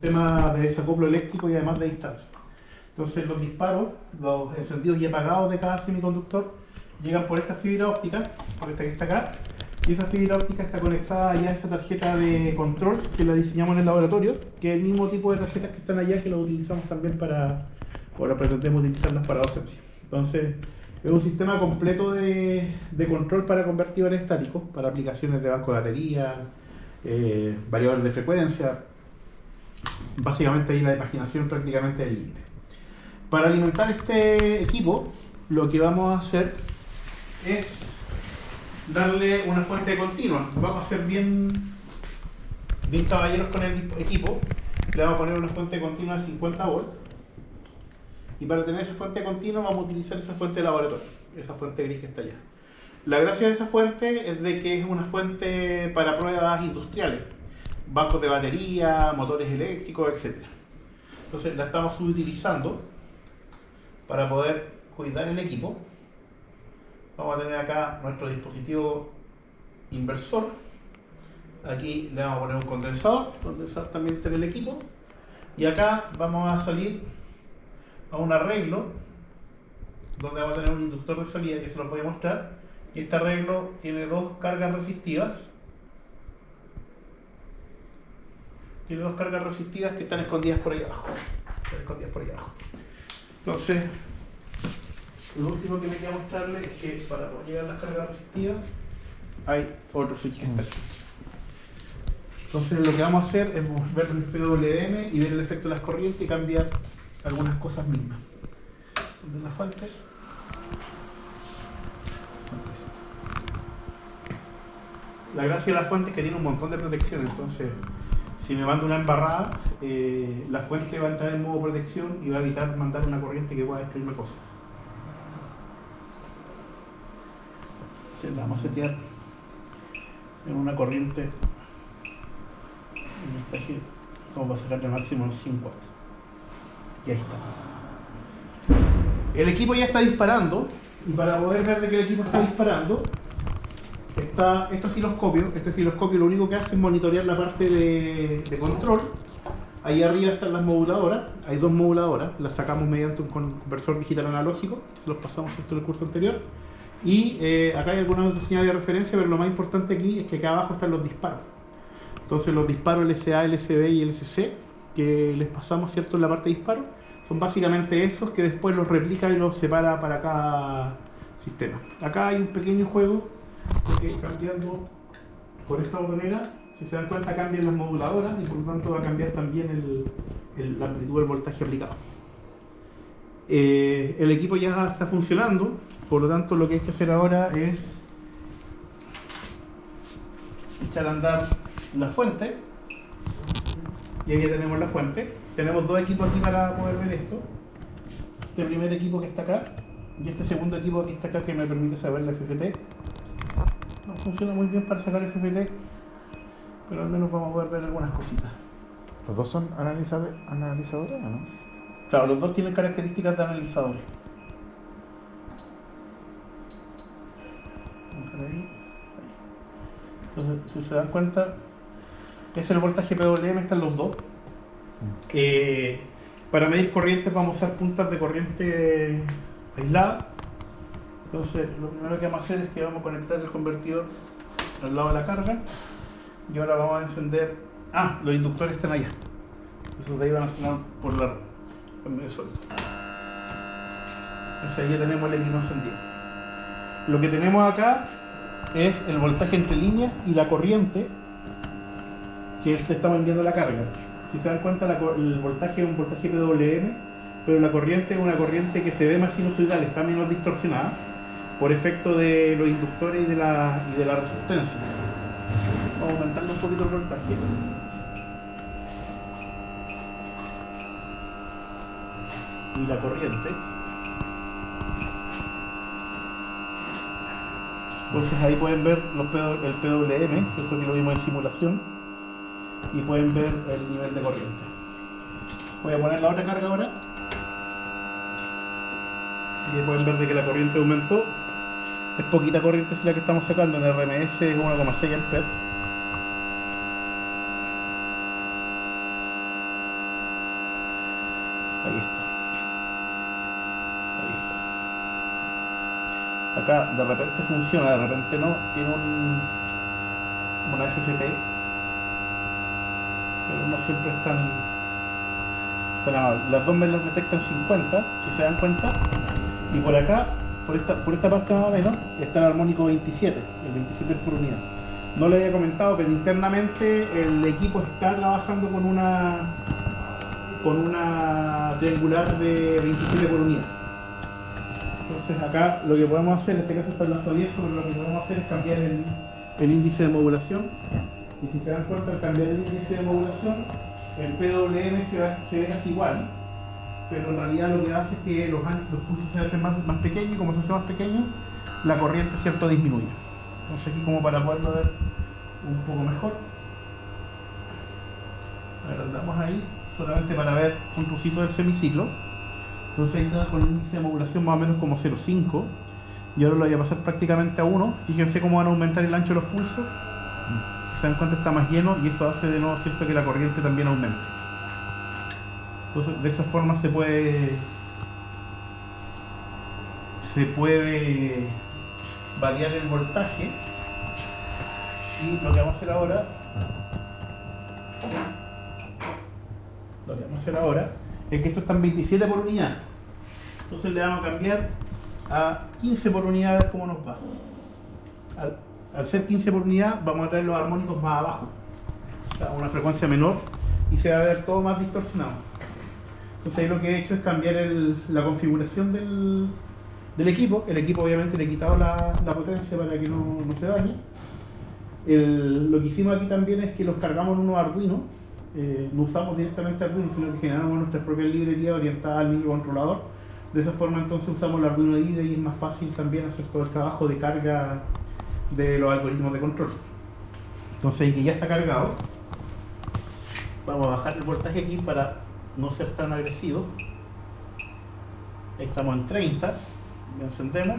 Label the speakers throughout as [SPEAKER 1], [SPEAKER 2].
[SPEAKER 1] sistema de desacoplo eléctrico y además de distancia. Entonces los disparos, los encendidos y apagados de cada semiconductor llegan por esta fibra óptica, por esta que está acá, y esa fibra óptica está conectada ya a esa tarjeta de control que la diseñamos en el laboratorio, que es el mismo tipo de tarjetas que están allá, que las utilizamos también ahora pretendemos utilizarlas para docencia. Entonces es un sistema completo de control para convertidores estáticos, para aplicaciones de banco de batería, variadores de frecuencia. Básicamente ahí la imaginación prácticamente es el límite. Para alimentar este equipo, lo que vamos a hacer es darle una fuente continua. Vamos a ser bien caballeros con el equipo. Le vamos a poner una fuente continua de 50 volts. Y para tener esa fuente continua vamos a utilizar esa fuente de laboratorio, esa fuente gris que está allá. La gracia de esa fuente es de que es una fuente para pruebas industriales, bancos de batería, motores eléctricos, etc. Entonces la estamos subutilizando para poder cuidar el equipo. Vamos a tener acá nuestro dispositivo inversor. Aquí le vamos a poner un condensador. El condensador también está en el equipo. Y acá vamos a salir a un arreglo donde vamos a tener un inductor de salida que se lo voy a mostrar. Y este arreglo tiene dos cargas resistivas. Tiene dos cargas resistivas que están escondidas por ahí abajo. Entonces, lo último que me queda mostrarles es que para poder llegar a las cargas resistivas hay otro switch que está aquí. Entonces lo que vamos a hacer es ver el PWM y ver el efecto de las corrientes y cambiar algunas cosas mismas. De la fuente. La gracia de la fuente es que tiene un montón de protección, entonces si me mando una embarrada, la fuente va a entrar en modo protección y va a evitar mandar una corriente que pueda destruirme cosas. Entonces la vamos a setear en una corriente en esta que como para sacarle máximo 100 watts. Y ahí está. El equipo ya está disparando, y para poder ver de que el equipo está disparando, está este osciloscopio lo único que hace es monitorear la parte de control. Ahí arriba están las moduladoras, hay dos moduladoras, las sacamos mediante un conversor digital analógico, se los pasamos esto en el curso anterior. Y acá hay algunas otras señales de referencia, pero lo más importante aquí es que acá abajo están los disparos. Entonces los disparos LSA, LSB y LSC que les pasamos, ¿cierto?, en la parte de disparo, son básicamente esos que después los replica y los separa para cada sistema. Acá hay un pequeño juego, porque cambiando por esta botonera, si se dan cuenta, cambian las moduladoras y por lo tanto va a cambiar también la amplitud del voltaje aplicado. El equipo ya está funcionando, por lo tanto lo que hay que hacer ahora es echar a andar la fuente. Y ahí ya tenemos la fuente. Tenemos dos equipos aquí para poder ver esto. Este primer equipo que está acá y este segundo equipo que está acá, que me permite saber la FFT. No funciona muy bien para sacar FFT, pero al menos vamos a poder ver algunas cositas.
[SPEAKER 2] ¿Los dos son analizadores o no?
[SPEAKER 1] Claro, los dos tienen características de analizadores. Vamos a ver ahí. Entonces, si se dan cuenta, es el voltaje PWM, están los dos. Para medir corrientes vamos a usar puntas de corriente aislada. Entonces lo primero que vamos a hacer es que vamos a conectar el convertidor al lado de la carga. Y ahora vamos a encender... los inductores están allá. Esos de ahí van a sonar por la red. En medio suelto. Entonces ahí ya tenemos el equipo encendido. Lo que tenemos acá es el voltaje entre líneas y la corriente que estamos enviando la carga. Si se dan cuenta, el voltaje es un voltaje PWM, pero la corriente es una corriente que se ve más sinusoidal, está menos distorsionada por efecto de los inductores y de la resistencia. Vamos a aumentarle un poquito el voltaje. Y la corriente. Entonces ahí pueden ver el PWM, ¿cierto?, que lo vimos en simulación. Y pueden ver el nivel de corriente. Voy a poner la otra carga ahora. Y ahí pueden ver de que la corriente aumentó. Es poquita corriente si la que estamos sacando, en RMS es 1,6 amperes. Ahí está. Ahí está. Acá de repente funciona, de repente no. Tiene una FFT, pero no siempre es tan amable. Las dos me las detectan 50, si se dan cuenta. Y por acá, por esta parte más o menos, está el armónico 27, el 27 por unidad. No le había comentado, pero internamente el equipo está trabajando con una triangular de 27 por unidad. Entonces acá lo que podemos hacer, en este caso está el lazo abierto, pero lo que podemos hacer es cambiar el índice de modulación. Y si se dan cuenta, al cambiar el índice de modulación, el PWM se ve casi igual, pero en realidad lo que hace es que los pulsos se hacen más pequeños, y como se hace más pequeño, la corriente, ¿cierto?, disminuye. Entonces aquí, como para poderlo ver un poco mejor, agrandamos ahí solamente para ver un trocito del semiciclo. Entonces ahí está con el índice de modulación más o menos como 0,5, y ahora lo voy a pasar prácticamente a 1. Fíjense cómo van a aumentar el ancho de los pulsos. Si se dan cuenta, está más lleno, y eso hace de nuevo, ¿cierto?, que la corriente también aumente. Entonces de esa forma se puede variar el voltaje. Y lo que vamos a hacer ahora es que esto está en 27 por unidad. Entonces le vamos a cambiar a 15 por unidad, a ver cómo nos va. Al ser 15 por unidad, vamos a traer los armónicos más abajo, a una frecuencia menor, y se va a ver todo más distorsionado. Entonces ahí lo que he hecho es cambiar la configuración del equipo. El equipo obviamente le he quitado la potencia para que no se dañe. Lo que hicimos aquí también es que los cargamos en unos Arduino. No usamos directamente Arduino, sino que generamos nuestras propias librerías orientadas al microcontrolador. De esa forma entonces usamos el Arduino IDE y es más fácil también hacer todo el trabajo de carga de los algoritmos de control. Entonces ahí que ya está cargado, vamos a bajar el voltaje aquí para no ser tan agresivo. Ahí estamos en 30, lo encendemos.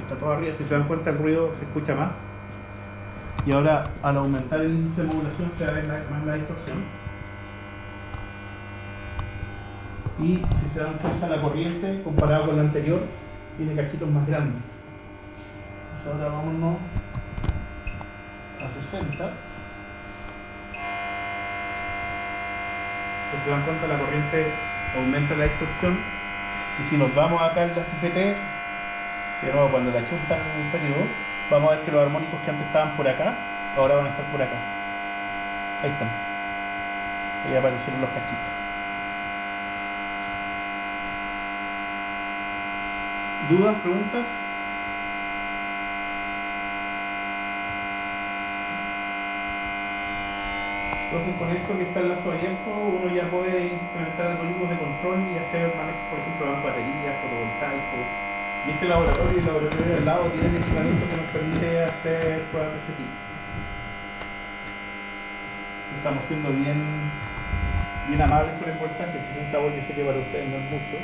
[SPEAKER 1] Está todo arriba, si se dan cuenta el ruido se escucha más. Y ahora al aumentar el índice de modulación se va a ver más la distorsión. Y si se dan cuenta, la corriente comparada con la anterior tiene cachitos más grandes. Entonces ahora vámonos a 60. Si se dan cuenta, la corriente aumenta la distorsión. Y si nos vamos acá en la FFT, de nuevo, cuando la chuntan en el periodo, vamos a ver que los armónicos que antes estaban por acá, ahora van a estar por acá. Ahí están. Ahí aparecieron los cachitos. ¿Dudas? ¿Preguntas? Entonces con esto que está el lazo abierto, uno ya puede implementar algoritmos de control y hacer manejo, por ejemplo, de baterías, fotovoltaicos. Y este laboratorio y el laboratorio al lado tienen equipamiento que nos permite hacer pruebas de ese tipo. Estamos siendo bien amables con el voltaje. 60 voltios, yo sé que para ustedes no es mucho,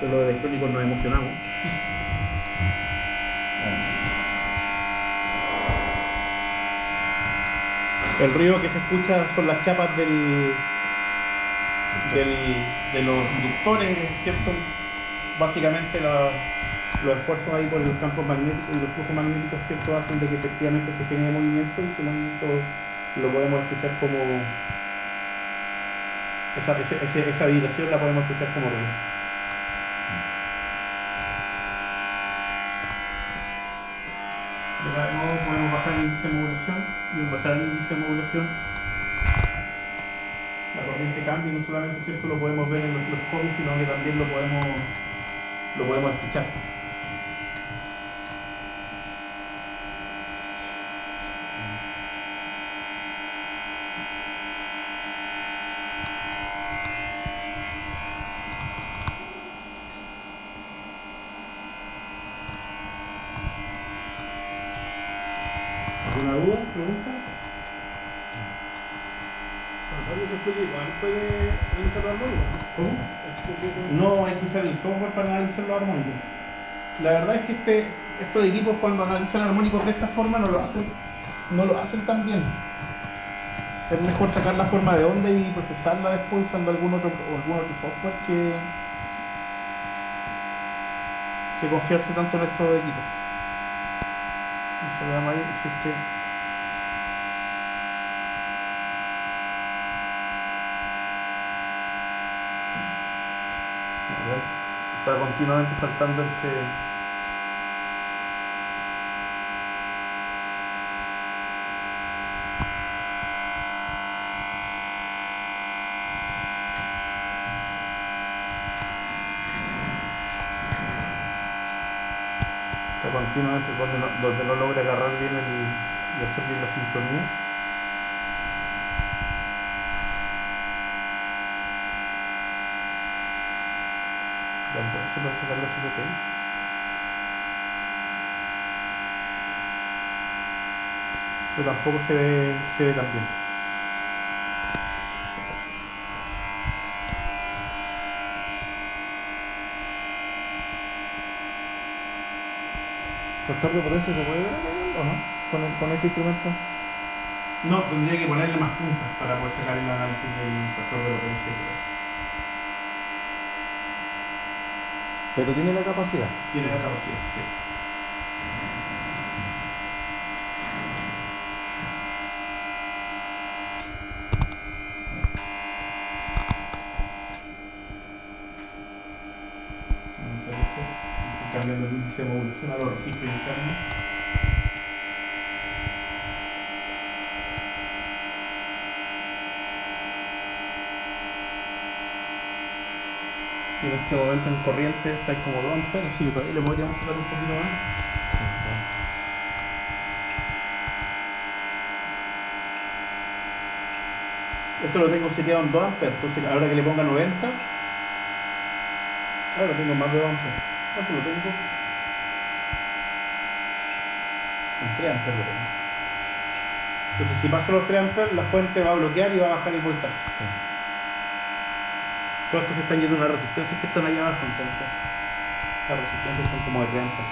[SPEAKER 1] pero los electrónicos nos emocionamos. El ruido que se escucha son las chapas de los inductores, ¿cierto? Básicamente los esfuerzos ahí por los campos magnéticos y los flujos magnéticos, ¿cierto?, hacen de que efectivamente se genere movimiento, y ese movimiento lo podemos escuchar como esa vibración la podemos escuchar como ruido. De nuevo podemos bajar el índice de modulación, y al bajar el índice de modulación la corriente cambia, y no solamente, ¿cierto?, lo podemos ver en los osciloscopios, sino que también lo podemos escuchar. ¿Alguna duda? ¿Pregunta?
[SPEAKER 3] ¿Puede analizar los armónicos?
[SPEAKER 1] ¿Cómo? No hay que usar el software para analizar los armónicos. La verdad es que estos equipos, cuando analizan armónicos de esta forma, no lo hacen no lo hacen tan bien. Es mejor sacar la forma de onda y procesarla después usando algún otro software que confiarse tanto en estos equipos. Eso veamos ahí, si es que a ver, está continuamente saltando entre. Está continuamente donde no logra agarrar bien y hacer bien la sincronía. Ya, se puede sacar la FTP. Pero tampoco se ve tan bien.
[SPEAKER 2] ¿Factor de potencia se puede ver acá o no? Con este instrumento.
[SPEAKER 1] No, tendría que ponerle más puntas para poder sacar el análisis del factor de potencia y todo eso.
[SPEAKER 2] Pero tiene la capacidad.
[SPEAKER 1] Tiene la capacidad, sí. Vamos a hacer eso. Estoy cambiando el índice de modulación a los registros internos. Y en este momento en corriente está como 2 amperes, así que todavía le podríamos sacar un poquito más.
[SPEAKER 2] Sí, claro.
[SPEAKER 1] Esto lo tengo seteado en 2 amperes, entonces ahora que le ponga 90, ahora tengo más de 2 amperes. ¿Cuánto lo tengo? En 3 amperes lo tengo. Entonces si paso los 3 amperes, la fuente va a bloquear y va a bajar el voltaje.
[SPEAKER 2] Sí.
[SPEAKER 1] Todos estos están yendo a unas resistencias que están allá abajo, entonces las resistencias son como de 3 amperes.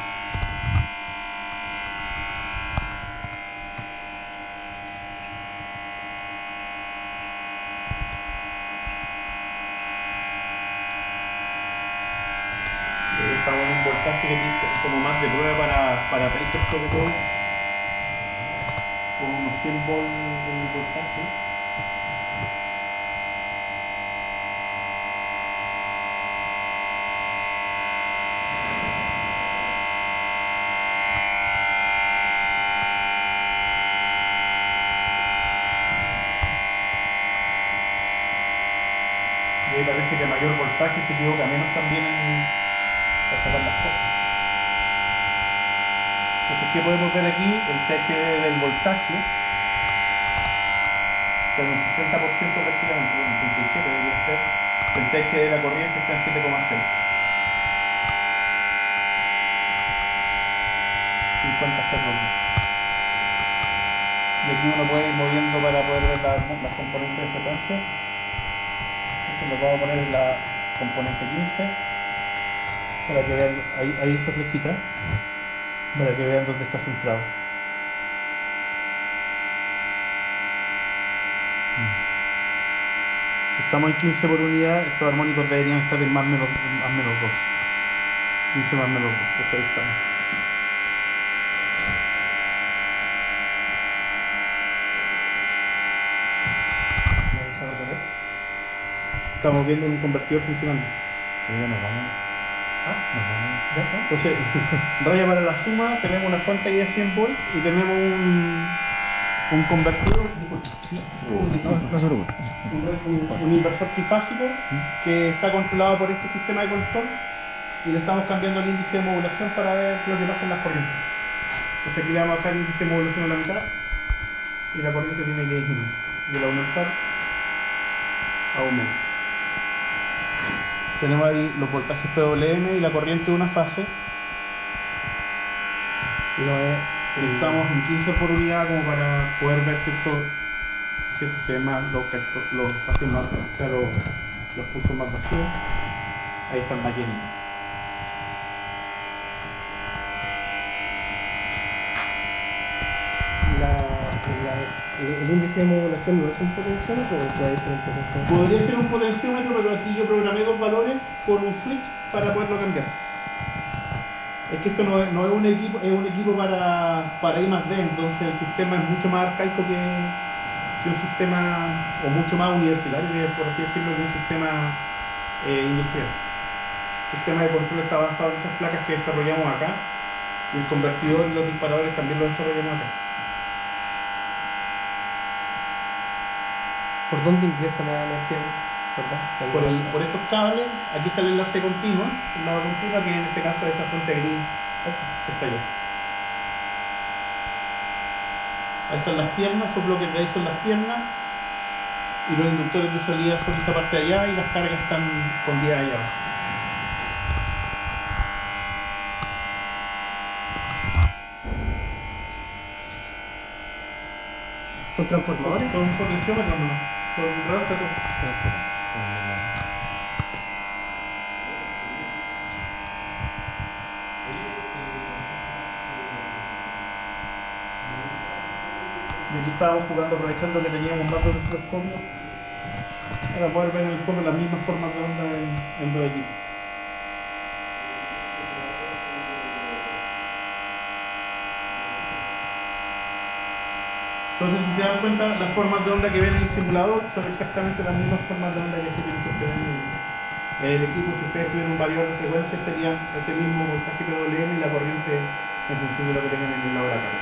[SPEAKER 1] Y ahí estamos en un voltaje que es como más de prueba para Paper sobre todo, con unos 100 volts el voltaje. Y ahí parece que a mayor voltaje se equivoca menos también al sacar las cosas. Entonces, ¿qué podemos ver aquí? El THD del voltaje está en un 60% prácticamente, bueno, un 37 debería ser. El THD de la corriente está en 7,6. 50 Hz. Y aquí uno puede ir moviendo para poder ver las componentes de frecuencia. Entonces lo vamos a poner en la componente 15 para que vean, ahí esa flechita, para que vean dónde está centrado. Si estamos en 15 por unidad, estos armónicos deberían estar en más menos 2. 15 más menos 2, pues ahí estamos. Estamos viendo un convertidor funcionando.
[SPEAKER 2] Sí, ya nos vamos.
[SPEAKER 1] ¿Ah?
[SPEAKER 2] Nos vamos.
[SPEAKER 1] Ya está. Entonces, raya para la suma, tenemos una fuente ahí a 100 volts y tenemos un convertidor,
[SPEAKER 2] No se preocupe.
[SPEAKER 1] un inversor trifásico que está controlado por este sistema de control y le estamos cambiando el índice de modulación para ver lo que pasa en las corrientes. Entonces aquí le vamos a bajar el índice de modulación a la mitad y la corriente tiene que disminuir. Y al aumentar, aumenta. Tenemos ahí los voltajes PWM y la corriente de una fase. Y estamos en 15 por unidad como para poder ver si se ven más los espacios más, o sea, los pulsos más vacíos. Ahí están más llenitos.
[SPEAKER 3] El índice de modulación no es un potenciómetro o puede ser un potenciómetro.
[SPEAKER 1] Podría ser un potenciómetro, pero aquí yo programé dos valores con un switch para poderlo cambiar. Es que esto no es un equipo, es un equipo para I+D, entonces el sistema es mucho más arcaico que un sistema, o mucho más universitario, por así decirlo, que un sistema industrial. El sistema de control está basado en esas placas que desarrollamos acá, y el convertidor y los disparadores también lo desarrollamos acá.
[SPEAKER 3] ¿Por dónde ingresa la energía? ¿Verdad?
[SPEAKER 1] Por estos cables, aquí está el enlace continuo, el lado continuo, que en este caso es esa fuente gris que está allá. Ahí están las piernas, esos bloques de ahí son las piernas, y los inductores de salida son esa parte de allá, y las cargas están escondidas ahí abajo.
[SPEAKER 3] ¿Son transformadores?
[SPEAKER 1] Son potenciómetros nomás, son rheostats. Y aquí estábamos jugando, aprovechando que teníamos un macro osciloscopio para poder ver en el fondo las mismas formas de onda en dos equipos. Entonces, si se dan cuenta, las formas de onda que ven en el simulador son exactamente las mismas formas de onda que se tienen que obtener en el equipo. Si ustedes tuvieran un variador de frecuencia, sería ese mismo voltaje PWM y la corriente en función de lo que tengan en el lado de la carga.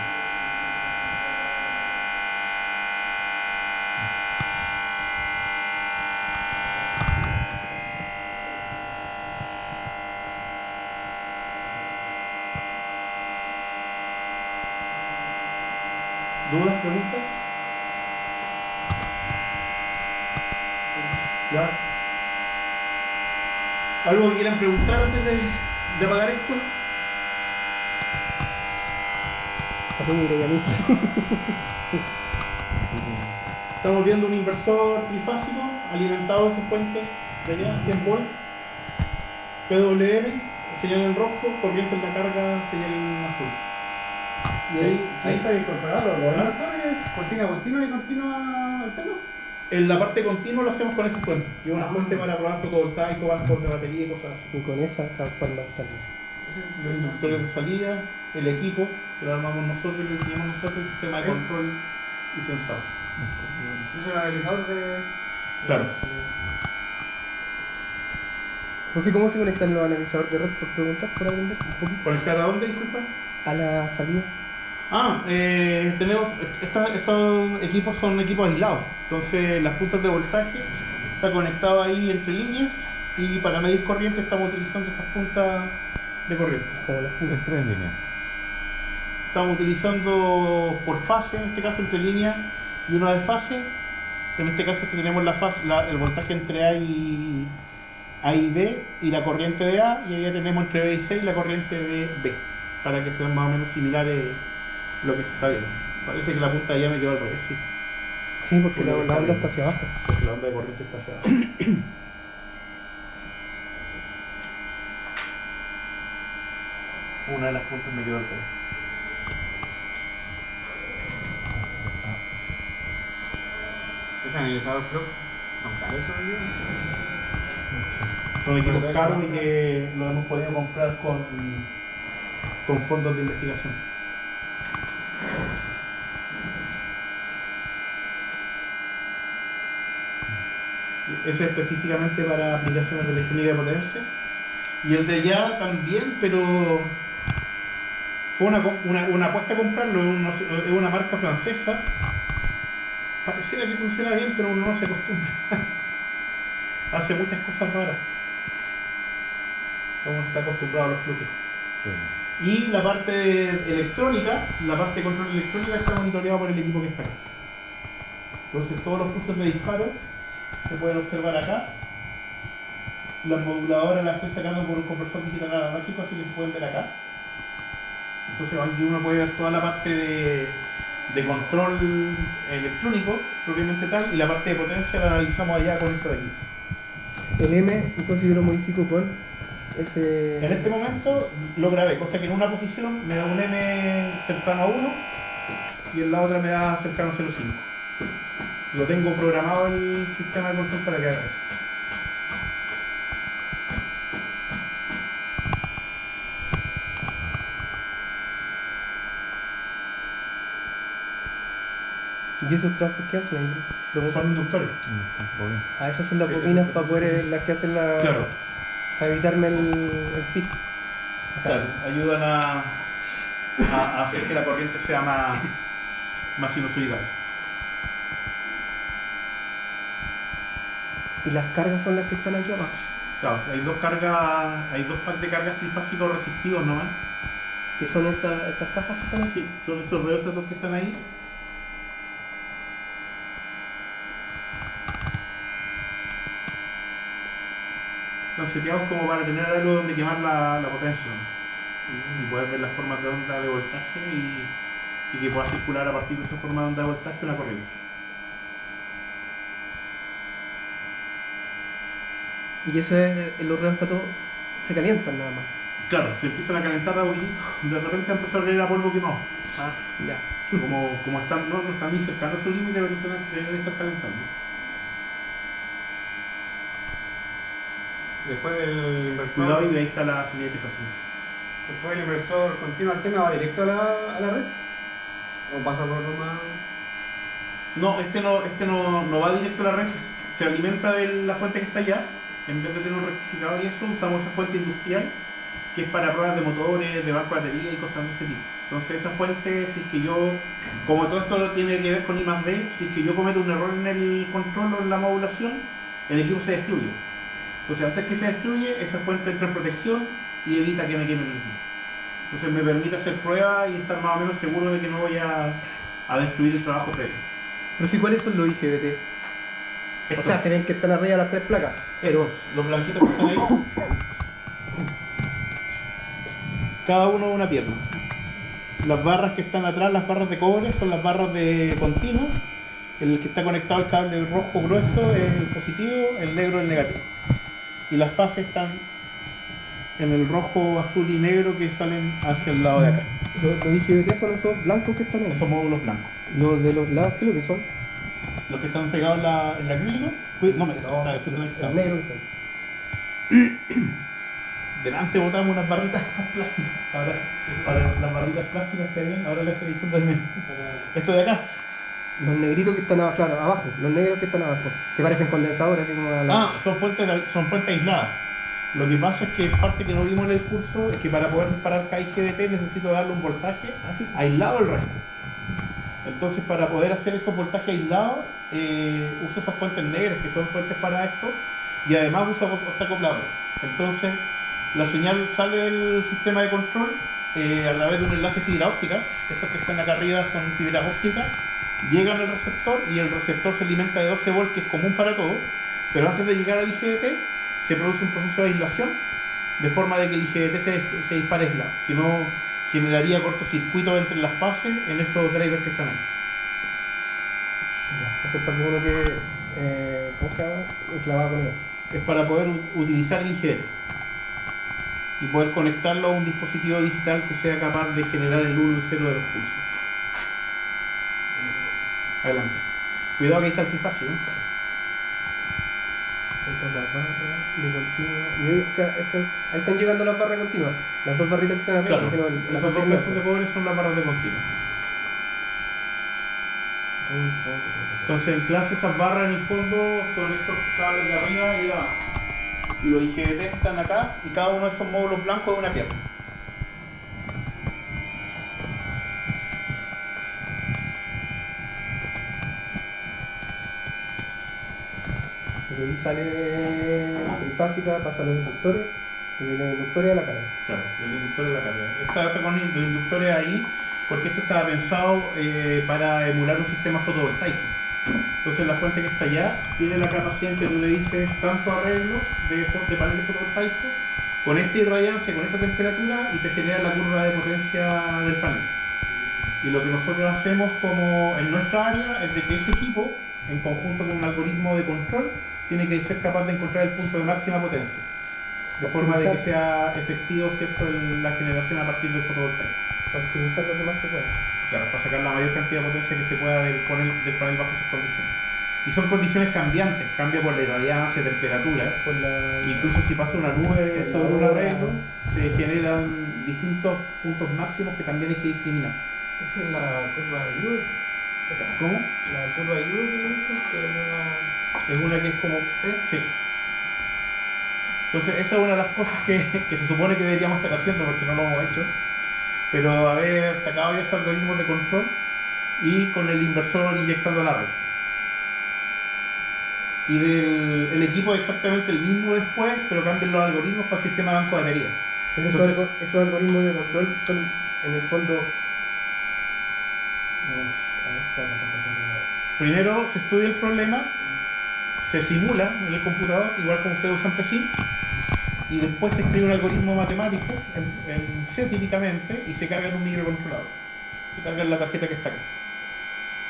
[SPEAKER 1] ¿Dudas, preguntas? ¿Ya? ¿Algo que quieran preguntar antes de apagar esto?
[SPEAKER 3] ¿A qué me iré a mí?
[SPEAKER 1] Estamos viendo un inversor trifásico alimentado de esa fuente de allá, 100 volts, PWM, señal en rojo, corriente en la carga, señal en azul.
[SPEAKER 4] Y ahí está incorporado los dos
[SPEAKER 1] ¿Ah?
[SPEAKER 4] inversores, continua y continua alterno.
[SPEAKER 1] En la parte continua lo hacemos con esa fuente, que es una fuente para probar fotovoltaico, bancos de batería y cosas así.
[SPEAKER 3] Y con esa transforma también.
[SPEAKER 1] Los inductores de salida, el equipo, que lo armamos nosotros, lo diseñamos nosotros, el sistema de control y sensor.
[SPEAKER 4] Es un analizador de.
[SPEAKER 1] Claro.
[SPEAKER 3] Profe, ¿cómo se conectan los analizadores de red? Por preguntar, por aprender un poquito.
[SPEAKER 1] ¿Conectar a dónde, disculpa?
[SPEAKER 3] A la salida.
[SPEAKER 1] Tenemos estos equipos son equipos aislados, entonces las puntas de voltaje está conectado ahí entre líneas y para medir corriente estamos utilizando estas puntas de corriente.
[SPEAKER 3] Como las pinzas.
[SPEAKER 2] Es 3 en línea.
[SPEAKER 1] Estamos utilizando por fase, en este caso entre línea y una de fase. En este caso que tenemos el voltaje entre A y B y la corriente de A, y allá tenemos entre B y C y la corriente de B, para que sean más o menos similares lo que se está viendo. Parece que la punta de allá me quedó al revés, sí,
[SPEAKER 3] Sí, porque la onda está hacia abajo.
[SPEAKER 1] porque la onda de corriente está hacia abajo. Una de las puntas me quedó al revés.
[SPEAKER 4] Ese analizador Flock, son caros esos videos.
[SPEAKER 1] Son equipos caros y que los hemos podido comprar con fondos de investigación. Ese específicamente para aplicaciones de electrónica de potencia. Y el de allá también, pero fue una apuesta a comprarlo. Es una marca francesa. Pareciera que funciona bien, pero uno no se acostumbra. Hace muchas cosas raras. Uno está acostumbrado a los fluques. Y la parte electrónica, la parte de control electrónica está monitoreada por el equipo que está acá. Entonces todos los pulsos de disparo se pueden observar acá. Las moduladoras las estoy sacando por un conversor digital analógico, así que se pueden ver acá. Entonces aquí uno puede ver toda la parte de control electrónico, propiamente tal, y la parte de potencia la analizamos allá con eso de aquí.
[SPEAKER 3] El M, entonces yo lo modifico con ese...
[SPEAKER 1] En este momento lo grabé, cosa que en una posición me da un M cercano a 1 y en la otra me da cercano 0,5. Lo tengo programado el sistema de control para que haga eso.
[SPEAKER 3] ¿Y esos trabajos qué hacen ahí?
[SPEAKER 1] Son inductores.
[SPEAKER 3] Ah, esas son las
[SPEAKER 1] Sí,
[SPEAKER 3] bobinas
[SPEAKER 1] eso
[SPEAKER 3] para
[SPEAKER 1] sí,
[SPEAKER 3] poder,
[SPEAKER 1] sí.
[SPEAKER 3] las que hacen la...
[SPEAKER 1] Claro,
[SPEAKER 3] para evitarme el pic. O sea,
[SPEAKER 1] claro. Ayudan a hacer que la corriente sea más sinusoidal.
[SPEAKER 3] y las cargas son las que están aquí abajo.
[SPEAKER 1] Claro, hay dos packs de cargas trifásicos resistidos nomás.
[SPEAKER 3] Que son estas cajas que están aquí.
[SPEAKER 1] Sí, son esos reóstatos que están ahí. Están seteados como para tener algo donde quemar la potencia, ¿no? Y poder ver las formas de onda de voltaje y que pueda circular a partir de esa forma de onda de voltaje una corriente.
[SPEAKER 3] Y los reóstatos se calientan nada más.
[SPEAKER 1] Claro, se empiezan a calentar de a poquitito, de repente empieza a oler a polvo quemado.
[SPEAKER 3] Ya.
[SPEAKER 1] Como están, no están ni cercanos a su límite, pero se deben estar calentando.
[SPEAKER 4] Después del inversor.
[SPEAKER 1] Cuidado, y ahí está la salida trifásica.
[SPEAKER 4] Después del inversor continuo alterno va directo a la red. ¿O pasa por más?
[SPEAKER 1] No, este no va directo a la red, se alimenta de la fuente que está allá. En vez de tener un rectificador y eso, usamos esa fuente industrial que es para pruebas de motores, de banco de batería y cosas de ese tipo. Entonces esa fuente, si es que yo, como todo esto tiene que ver con I+D, si es que yo cometo un error en el control o en la modulación, el equipo se destruye. Entonces antes que se destruye, esa fuente entra en protección y evita que me queme el equipo. Entonces me permite hacer pruebas y estar más o menos seguro de que no voy a destruir el trabajo previo.
[SPEAKER 3] Profe, ¿cuáles son los IGBT? O
[SPEAKER 1] Estos,
[SPEAKER 3] sea, se ven que están arriba las tres placas, pero
[SPEAKER 1] los blanquitos que están ahí, cada uno una pierna. Las barras que están atrás, las barras de cobre, son las barras de continuo. El que está conectado al cable rojo grueso es el positivo, el negro el negativo. Y las fases están en el rojo, azul y negro que salen hacia el lado de acá.
[SPEAKER 3] los IGBT son esos blancos que están ahí.
[SPEAKER 1] Esos módulos blancos.
[SPEAKER 3] Los de los lados, ¿qué es lo que son?
[SPEAKER 1] Los que están pegados en la acrílico. No, me está defendiendo el
[SPEAKER 3] el negro que está ahí.
[SPEAKER 1] Delante botamos unas barritas plásticas. Ahora las barritas plásticas que hay, ahora les estoy diciendo también. Esto de acá.
[SPEAKER 3] Los negritos que están abajo, claro, abajo, los negros que están abajo, que parecen condensadores, así como a la...
[SPEAKER 1] Son fuentes aisladas. Lo que pasa es que parte que no vimos en el curso es que para poder disparar KIGBT necesito darle un voltaje
[SPEAKER 3] sí.
[SPEAKER 1] aislado del resto. Entonces para poder hacer esos voltajes aislados, uso esas fuentes negras que son fuentes para esto y además uso octacopladores. Entonces la señal sale del sistema de control a través de un enlace fibra óptica. Estos que están acá arriba son fibras ópticas. Llegan al receptor y el receptor se alimenta de 12 volts, que es común para todo, pero antes de llegar al IGBT se produce un proceso de aislación de forma de que el IGBT se dispare aislado, si no generaría cortocircuito entre las fases en esos drivers que están ahí.
[SPEAKER 3] Eso es para que uno quede, ¿cómo se llama? Enclavado con ellos.
[SPEAKER 1] Es para poder utilizar el IGBT y poder conectarlo a un dispositivo digital que sea capaz de generar el 1 y 0 de los pulsos. Adelante. Cuidado que ahí está el trifásico, ¿no?
[SPEAKER 3] Entonces las barras de continuo. O sea, ahí están llegando las barras continuas. Las dos barritas que están arriba.
[SPEAKER 1] Claro,
[SPEAKER 3] porque no, la
[SPEAKER 1] esos dos
[SPEAKER 3] parte
[SPEAKER 1] pedazos de
[SPEAKER 3] norte.
[SPEAKER 1] cobre son las barras de continuo. Entonces en clase esas barras en el fondo son estos cables de arriba y de abajo. Y los IGBT están acá y cada uno de esos módulos blancos es una pierna.
[SPEAKER 3] Y de ahí sale trifásica, pasa a los inductores, y de los inductores a la carga.
[SPEAKER 1] Claro, del inductor de la carga. Está con los inductores ahí porque esto estaba pensado para emular un sistema fotovoltaico. Entonces la fuente que está allá tiene la capacidad en que tú le dices tanto arreglo de paneles fotovoltaicos con esta irradiancia, con esta temperatura y te genera la curva de potencia del panel. Y lo que nosotros hacemos como en nuestra área es de que ese equipo, en conjunto con un algoritmo de control, tiene que ser capaz de encontrar el punto de máxima potencia, de forma de que sea efectivo, ¿cierto?, la generación a partir del fotovoltaico.
[SPEAKER 3] Para optimizar lo que más se pueda.
[SPEAKER 1] Claro, para sacar la mayor cantidad de potencia que se pueda del panel bajo esas condiciones. Y son condiciones cambiantes, cambia por la irradiancia, temperatura.
[SPEAKER 3] Por la...
[SPEAKER 1] Incluso si pasa una nube
[SPEAKER 3] Por la
[SPEAKER 1] sobre un
[SPEAKER 3] hora.
[SPEAKER 1] arreglo, se generan distintos puntos máximos que también hay que discriminar.
[SPEAKER 5] Esa es la curva de Ure.
[SPEAKER 1] ¿Cómo?
[SPEAKER 5] La curva de Ure que le dicen que es una...
[SPEAKER 1] Es una que es como... Sí. Entonces esa es una de las cosas que se supone que deberíamos estar haciendo porque no lo hemos hecho. Pero haber sacado ya esos algoritmos de control y con el inversor inyectando la red. Y el equipo es exactamente el mismo después, pero cambian los algoritmos para el sistema de banco de batería.
[SPEAKER 3] Pero
[SPEAKER 1] Entonces-
[SPEAKER 3] esos algoritmos de control son en el fondo...
[SPEAKER 1] Primero se estudia el problema, se simula en el computador, igual como ustedes usan PSIM, y después se escribe un algoritmo matemático en C típicamente y se carga en un microcontrolador. Se carga en la tarjeta que está acá.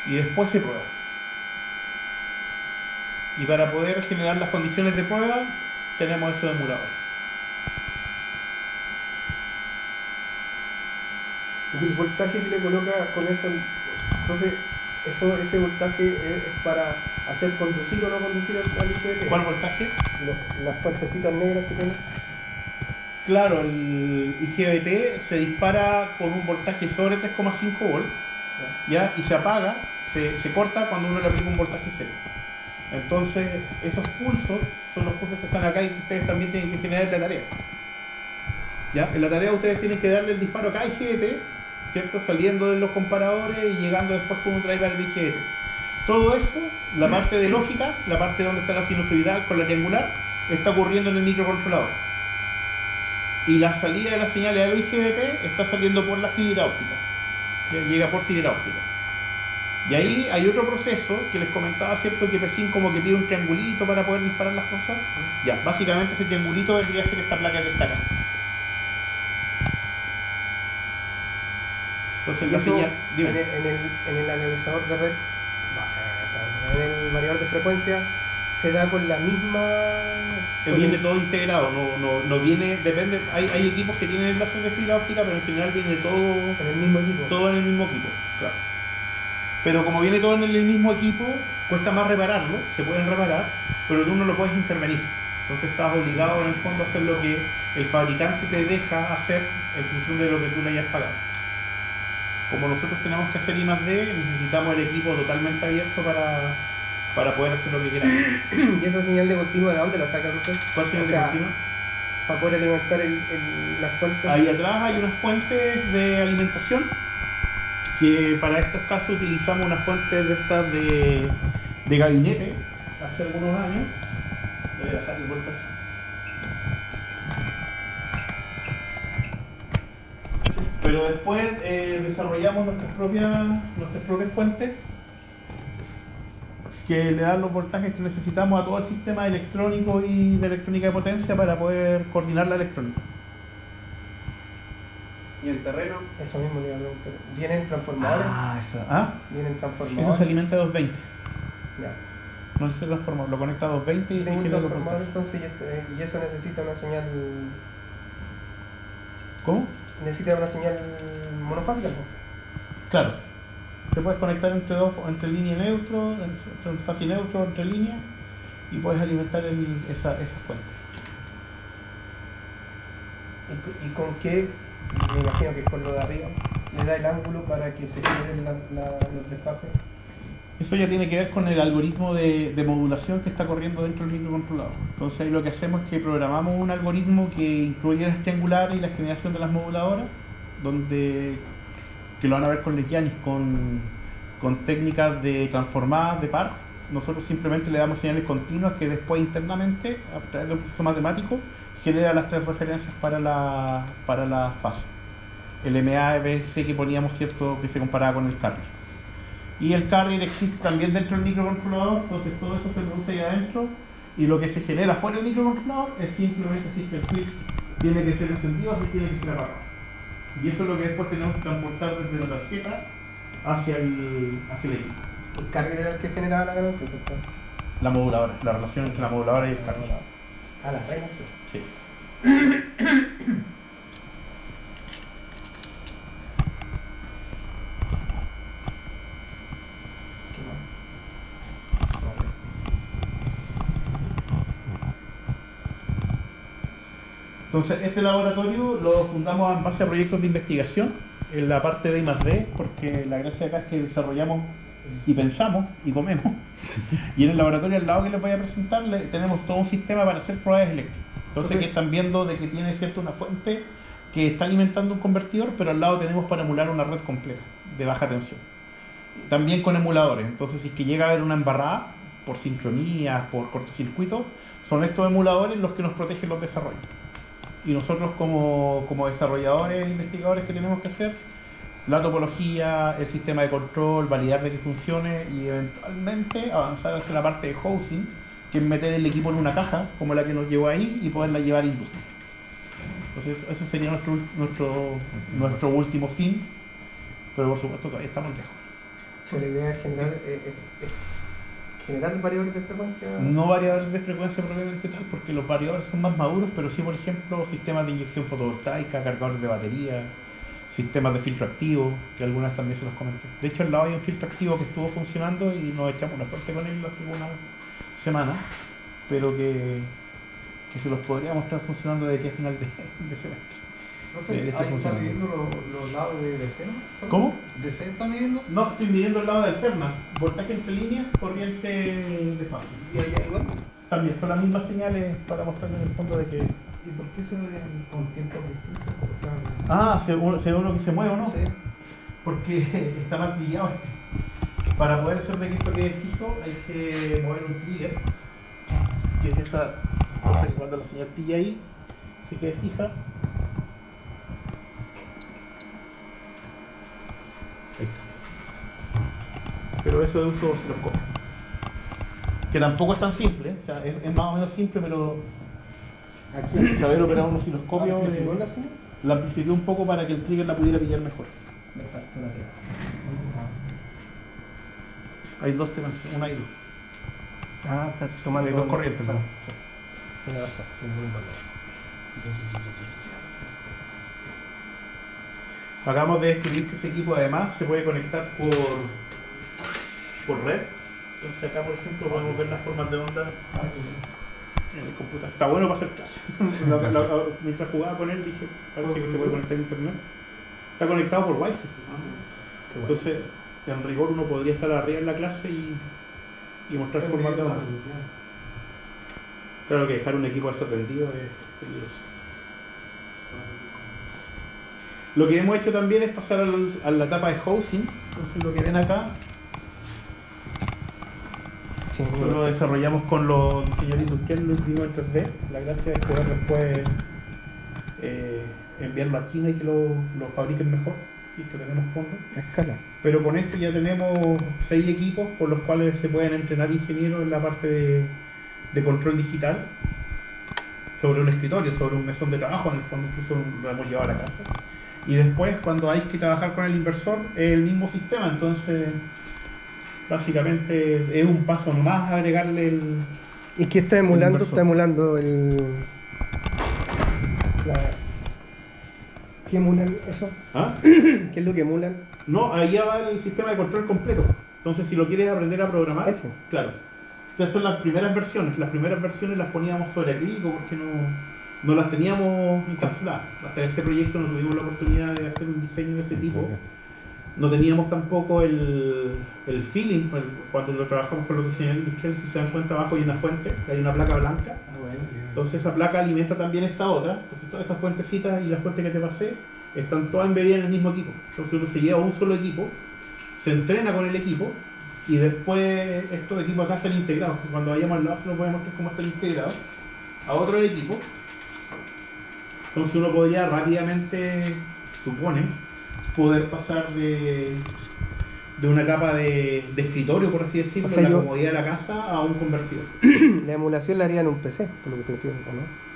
[SPEAKER 1] Y después se prueba. Y para poder generar las condiciones de prueba, tenemos esos emuladores.
[SPEAKER 3] Y el voltaje que le coloca con eso, profe, ese voltaje es para hacer conducir o no conducir al IGBT.
[SPEAKER 1] ¿Cuál voltaje?
[SPEAKER 3] Las fuentecitas negras que tiene.
[SPEAKER 1] Claro, el IGBT se dispara con un voltaje sobre 3,5 volts, ¿ya? Y se apaga, se corta cuando uno le aplica un voltaje cero. Entonces, esos pulsos son los pulsos que están acá y que ustedes también tienen que generar en la tarea. ¿Ya? En la tarea ustedes tienen que darle el disparo a cada IGBT, ¿cierto? Saliendo de los comparadores y llegando después con un driver al IGBT. Todo eso, la parte de lógica, la parte donde está la sinusoidal con la triangular, está ocurriendo en el microcontrolador. Y la salida de las señales al IGBT está saliendo por la fibra óptica. ¿Ya? Llega por fibra óptica. Y ahí hay otro proceso que les comentaba, ¿cierto? Que PSIM como que pide un triangulito para poder disparar las cosas. Ya, básicamente ese triangulito vendría a ser esta placa que está acá. Entonces la
[SPEAKER 3] Eso,
[SPEAKER 1] señal... Dime.
[SPEAKER 3] en el analizador de red, en el variador de frecuencia, se da con la misma...
[SPEAKER 1] Viene todo integrado, no viene, depende, hay equipos que tienen enlaces de fibra óptica, pero en general viene todo
[SPEAKER 3] En el mismo equipo.
[SPEAKER 1] todo en el mismo equipo, claro. Pero como viene todo en el mismo equipo, cuesta más repararlo, se pueden reparar, pero tú no lo puedes intervenir. Entonces estás obligado en el fondo a hacer lo que el fabricante te deja hacer en función de lo que tú le hayas pagado. Como nosotros tenemos que hacer I+D, necesitamos el equipo totalmente abierto para poder hacer lo que queramos.
[SPEAKER 3] ¿Y esa señal de continua de dónde la saca, profe?
[SPEAKER 1] ¿Cuál señal
[SPEAKER 3] O
[SPEAKER 1] de
[SPEAKER 3] sea,
[SPEAKER 1] continua?
[SPEAKER 3] Para poder alimentar las fuentes.
[SPEAKER 1] Ahí atrás hay unas fuentes de alimentación que para estos casos utilizamos unas fuentes de estas de gabinete hace algunos años. Voy a bajar el voltaje. Pero después desarrollamos nuestras propias fuentes que le dan los voltajes que necesitamos a todo el sistema electrónico y de electrónica de potencia para poder coordinar la electrónica.
[SPEAKER 4] Y en terreno,
[SPEAKER 3] Eso mismo le iba a preguntar. ¿Vienen transformadores? ¿Vienen transformadores?
[SPEAKER 1] Eso se alimenta a 220.
[SPEAKER 3] Ya.
[SPEAKER 1] No se transforma, lo conecta a 220 y
[SPEAKER 3] Tengo un
[SPEAKER 1] genera los
[SPEAKER 3] transformador
[SPEAKER 1] voltajes.
[SPEAKER 3] entonces y eso necesita una señal.
[SPEAKER 1] ¿Cómo?
[SPEAKER 3] Necesita una señal monofásica, ¿no?
[SPEAKER 1] Claro. Te puedes conectar entre línea neutro, entre fase y neutro, entre líneas y puedes alimentar esa fuente.
[SPEAKER 3] ¿Y con qué? Me imagino que con lo de arriba le da el ángulo para que se generen los desfases.
[SPEAKER 1] Eso ya tiene que ver con el algoritmo de modulación que está corriendo dentro del microcontrolador. Entonces ahí lo que hacemos es que programamos un algoritmo que incluye las triangulares y la generación de las moduladoras, que lo van a ver con Lekianis, con técnicas de transformadas de par. Nosotros simplemente le damos señales continuas que después internamente, a través de un proceso matemático, genera las tres referencias para la fase. El MABC que poníamos, cierto, que se comparaba con el carrier. Y el carrier existe también dentro del microcontrolador, entonces todo eso se produce ahí adentro y lo que se genera fuera del microcontrolador es simplemente si el switch tiene que ser encendido o si tiene que ser apagado. Y eso es lo que después tenemos que transportar desde la tarjeta hacia el equipo.
[SPEAKER 3] El carrier era el que generaba la ganancia, ¿cierto?
[SPEAKER 1] La moduladora, la relación entre la moduladora y el carrier.
[SPEAKER 3] Ah, la relación.
[SPEAKER 1] Sí. Entonces, este laboratorio lo fundamos en base a proyectos de investigación en la parte de I+D, porque la gracia de acá es que desarrollamos y pensamos y comemos. Y en el laboratorio al lado que les voy a presentar tenemos todo un sistema para hacer pruebas eléctricas. Entonces, que están viendo de que tiene cierto una fuente que está alimentando un convertidor, pero al lado tenemos para emular una red completa de baja tensión. También con emuladores. Entonces, si es que llega a haber una embarrada por sincronías, por cortocircuito, son estos emuladores los que nos protegen los desarrollos. Y nosotros como desarrolladores e investigadores, ¿qué tenemos que hacer? La topología, el sistema de control, validar de que funcione y eventualmente avanzar hacia la parte de housing, que es meter el equipo en una caja, como la que nos llevó ahí, y poderla llevar a industria. Entonces, eso sería nuestro último fin, pero por supuesto todavía estamos lejos.
[SPEAKER 3] O sea, la idea es generar variadores de frecuencia.
[SPEAKER 1] No variadores de frecuencia propiamente tal, porque los variadores son más maduros, pero sí, por ejemplo, sistemas de inyección fotovoltaica, cargadores de batería, sistemas de filtro activo, que algunas también se los comenté. De hecho, al lado hay un filtro activo que estuvo funcionando y nos echamos una fuerte con él hace una semana, pero que se los podría mostrar funcionando de aquí a final de semestre.
[SPEAKER 5] Profe,
[SPEAKER 1] Debería estar
[SPEAKER 5] ahí está
[SPEAKER 1] funcionando.
[SPEAKER 5] midiendo los lados de DC, ¿no?
[SPEAKER 1] ¿Cómo?
[SPEAKER 5] ¿DC está midiendo?
[SPEAKER 1] No, estoy midiendo el lado de alterna, voltaje entre líneas, corriente de fase.
[SPEAKER 5] ¿Y allá igual?
[SPEAKER 1] También son las mismas señales para mostrarle en el fondo de que...
[SPEAKER 5] ¿Y por qué se ven con tiempos distintos? O sea,
[SPEAKER 1] se ve uno que se mueve o no,
[SPEAKER 5] sí.
[SPEAKER 1] porque está más brillado este. Para poder hacer de que esto quede fijo hay que mover un trigger, que es esa cosa que cuando la señal pilla ahí, se quede fija. Ahí está. Pero eso de uso osciloscopio. Que tampoco es tan simple, o sea, es más o menos simple, pero
[SPEAKER 5] Aquí
[SPEAKER 1] saber operar un osciloscopio
[SPEAKER 5] ¿amplificó la señal?
[SPEAKER 1] la amplifiqué un poco para que el trigger la pudiera pillar mejor.
[SPEAKER 5] Me faltó la piedra.
[SPEAKER 1] Hay dos temas, una y dos.
[SPEAKER 3] Ah, está tomando.
[SPEAKER 1] Hay dos corrientes, ¿no?
[SPEAKER 3] Tiene razón, tiene muy bueno.
[SPEAKER 1] Acabamos de descubrir que ese equipo además se puede conectar por red. Entonces acá, por ejemplo, podemos ver las formas de onda en el computador. Está bueno para hacer clases. Mientras jugaba con él dije, parece que se puede conectar a internet. Está conectado por wifi. Entonces, en rigor uno podría estar arriba en la clase y mostrar formas de onda. Claro que dejar un equipo desatendido es peligroso. Lo que hemos hecho también es pasar a la etapa de housing. Entonces lo que ven acá
[SPEAKER 3] Sí,
[SPEAKER 1] nosotros lo desarrollamos con los diseñadores industriales, lo imprimimos en 3D. La gracia es poder después enviarlo a China y que lo fabriquen mejor, sí, que tenemos fondos.
[SPEAKER 3] a escala.
[SPEAKER 1] Pero con eso ya tenemos 6 equipos por los cuales se pueden entrenar ingenieros en la parte de control digital sobre un escritorio, sobre un mesón de trabajo, en el fondo incluso lo hemos llevado a la casa. Y después, cuando hay que trabajar con el inversor, es el mismo sistema, entonces básicamente es un paso más agregarle el...
[SPEAKER 3] ¿Y qué está emulando?
[SPEAKER 1] inversor.
[SPEAKER 3] Está emulando ¿Qué emulan eso?
[SPEAKER 1] ¿Ah?
[SPEAKER 3] ¿Qué es lo que emulan?
[SPEAKER 1] No, ahí ya va el sistema de control completo. Entonces, si lo quieres aprender a programar,
[SPEAKER 3] Eso.
[SPEAKER 1] claro. Estas son las primeras versiones. Las primeras versiones las poníamos sobre acrílico porque no las teníamos encapsuladas. Hasta este proyecto no tuvimos la oportunidad de hacer un diseño de ese tipo. No teníamos tampoco el feeling. Cuando lo trabajamos con los diseñadores industriales, si se dan cuenta, abajo hay una fuente, hay una placa blanca. Entonces esa placa alimenta también esta otra. Entonces todas esas fuentecitas y la fuente que te pasé están todas embebidas en el mismo equipo. Entonces uno se lleva un solo equipo, se entrena con el equipo y después estos equipos acá están integrados. Cuando vayamos al lado se los voy a mostrar cómo están integrados a otro equipo. Entonces uno podría rápidamente, supone, poder pasar de una etapa de escritorio, por así decirlo,
[SPEAKER 3] O sea,
[SPEAKER 1] en la
[SPEAKER 3] yo-
[SPEAKER 1] comodidad de la casa a un convertidor.
[SPEAKER 3] La emulación la haría en un PC, por lo que te entiendo,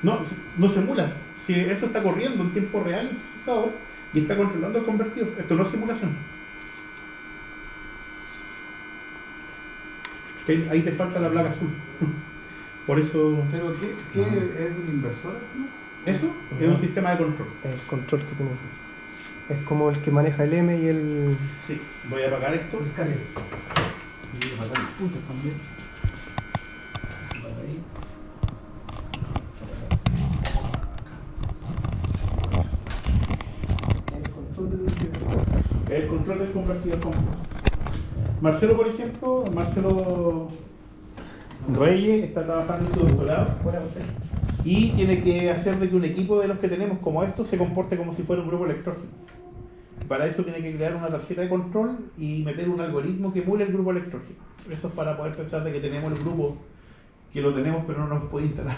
[SPEAKER 3] ¿no?
[SPEAKER 1] No se emula. Si eso está corriendo en tiempo real el procesador y está controlando el convertidor. Esto no es simulación. Ahí te falta la placa azul. Por eso.
[SPEAKER 5] ¿Pero qué es un inversor?
[SPEAKER 1] Eso es un sistema de control.
[SPEAKER 3] El control que tiene. Es como el que maneja el M y el...
[SPEAKER 1] Sí. Voy a apagar esto.
[SPEAKER 5] Descargue.
[SPEAKER 1] Y voy a apagar los puntos también. Se apaga ahí. control del convertidor completo. Marcelo, por ejemplo, Marcelo Reyes está trabajando en su doctorado y tiene que hacer de que un equipo de los que tenemos como estos se comporte como si fuera un grupo electrógeno. Para eso tiene que crear una tarjeta de control y meter un algoritmo que emule el grupo electrógeno. Eso es para poder pensar de que tenemos el grupo, que lo tenemos pero no nos puede instalar.